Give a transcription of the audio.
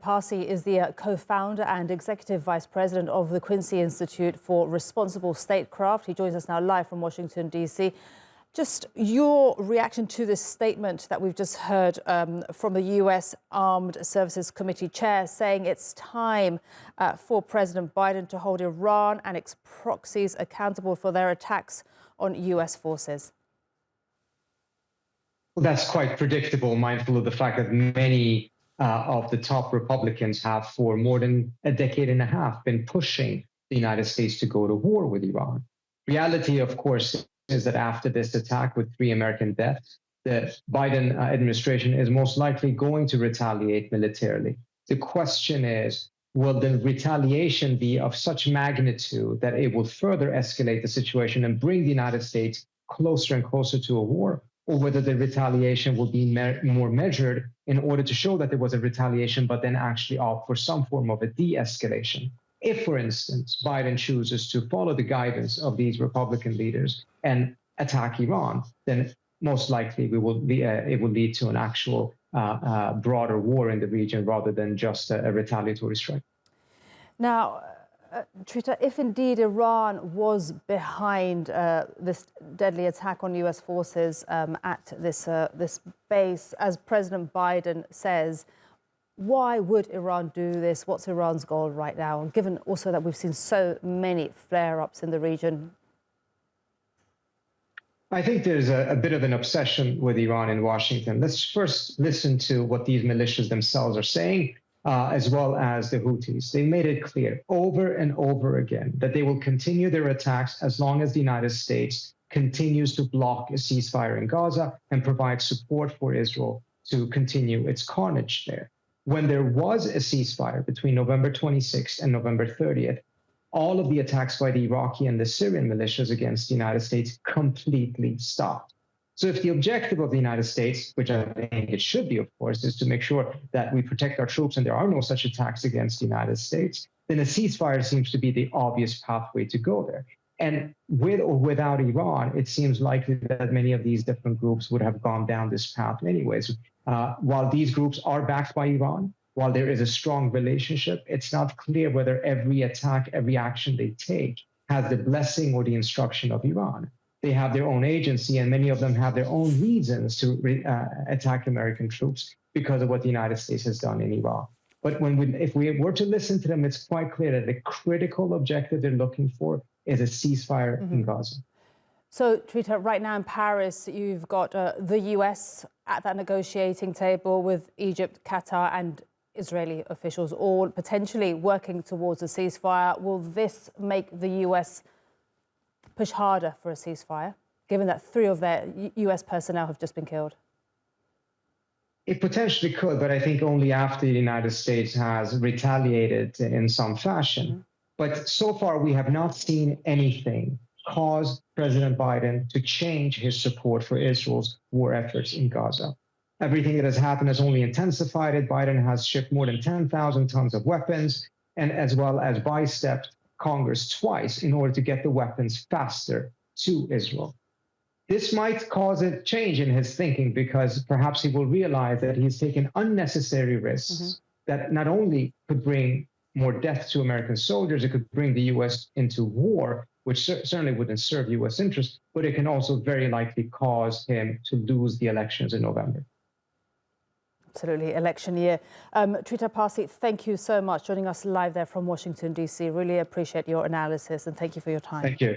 Parsi is the co-founder and executive vice president of the Quincy Institute for Responsible Statecraft. He joins us now live from Washington, D.C. Just your reaction to this statement that we've just heard from the U.S. Armed Services Committee chair saying it's time for President Biden to hold Iran and its proxies accountable for their attacks on U.S. forces. Well, that's quite predictable, mindful of the fact that many of the top Republicans have for more than a decade and a half been pushing the United States to go to war with Iran. Reality, of course, is that after this attack with 3 American deaths, the Biden administration is most likely going to retaliate militarily. The question is, will the retaliation be of such magnitude that it will further escalate the situation and bring the United States closer and closer to a war? Or whether the retaliation will be more measured in order to show that there was a retaliation, but then actually opt for some form of a de-escalation. If, for instance, Biden chooses to follow the guidance of these Republican leaders and attack Iran, then most likely it will lead to an actual broader war in the region rather than just a retaliatory strike. Now, Trita, if indeed Iran was behind this deadly attack on U.S. forces at this base, as President Biden says, why would Iran do this? What's Iran's goal right now? And given also that we've seen so many flare-ups in the region. I think there's a bit of an obsession with Iran in Washington. Let's first listen to what these militias themselves are saying. As well as the Houthis. They made it clear over and over again that they will continue their attacks as long as the United States continues to block a ceasefire in Gaza and provide support for Israel to continue its carnage there. When there was a ceasefire between November 26th and November 30th, all of the attacks by the Iraqi and the Syrian militias against the United States completely stopped. So if the objective of the United States, which I think it should be, of course, is to make sure that we protect our troops and there are no such attacks against the United States, then a ceasefire seems to be the obvious pathway to go there. And with or without Iran, it seems likely that many of these different groups would have gone down this path anyways. While these groups are backed by Iran, while there is a strong relationship, it's not clear whether every attack, every action they take has the blessing or the instruction of Iran. They have their own agency, and many of them have their own reasons to attack American troops because of what the United States has done in Iraq. But if we were to listen to them, it's quite clear that the critical objective they're looking for is a ceasefire in Gaza. So, Trita, right now in Paris, you've got the US at that negotiating table with Egypt, Qatar, and Israeli officials all potentially working towards a ceasefire. Will this make the US push harder for a ceasefire, given that 3 of their U.S. personnel have just been killed? It potentially could, but I think only after the United States has retaliated in some fashion. But so far, we have not seen anything cause President Biden to change his support for Israel's war efforts in Gaza. Everything that has happened has only intensified it. Biden has shipped more than 10,000 tons of weapons, and as well as bystepped Congress twice in order to get the weapons faster to Israel. This might cause a change in his thinking because perhaps he will realize that he's taken unnecessary risks that not only could bring more death to American soldiers, it could bring the U.S. into war, which certainly wouldn't serve U.S. interests, but it can also very likely cause him to lose the elections in November. Absolutely, election year. Trita Parsi, thank you so much for joining us live there from Washington, D.C. Really appreciate your analysis and thank you for your time. Thank you.